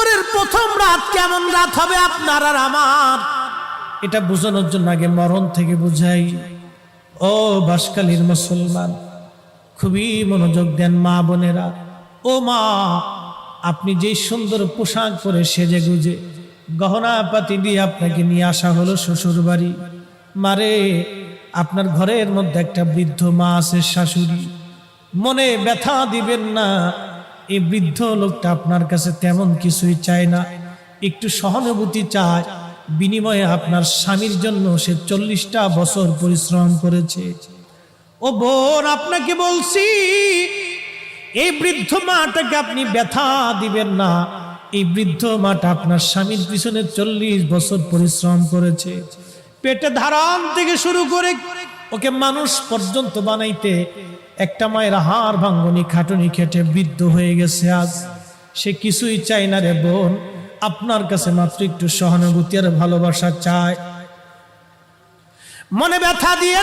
কবরের প্রথম রাত কেমন রাত হবে আপনার আর আমার, এটা বোঝানোর জন্য আগে মরণ থেকে বুঝাই। ও বাঁশখালীর মুসলমান, খুবই মনোযোগ দেন মা বোনেরা। ও মা, আপনি যে সুন্দর পোশাক পরে সেজে গুজে গহনা পাতি দিয়ে আপনাকে নিয়ে আসা হলো শ্বশুর বাড়ি। মারে, আপনার ঘরের মধ্যে একটা বৃদ্ধ মা আছে, শাশুড়ি। মনে ব্যথা দিবেন না, এই বৃদ্ধ লোকটা আপনার কাছে তেমন কিছুই চায় না, একটু সহানুভূতি চায়। বিনিময়ে আপনার স্বামীর জন্য সে 40টা বছর পরিশ্রম করেছে। ও বোন, আপনাকে বলছি, এই বৃদ্ধ মাটাকে আপনি ব্যথা দিবেন না। এই বৃদ্ধ মাটা আপনার স্বামীর পিছনে 40 বছর পরিশ্রম করেছে। পেটে ধারণ থেকে শুরু করে ওকে মানুষ পর্যন্ত বানাইতে একটা মায়ের হাড় ভাঙ্গনি খাটুনি খেটে বৃদ্ধ হয়ে গেছে আজ। সে কিছুই চায় না রে বোন, আপনার কাছে মাত্র একটু সহানুভূতি আর ভালোবাসা চায়। মনে ব্যথা দিয়ে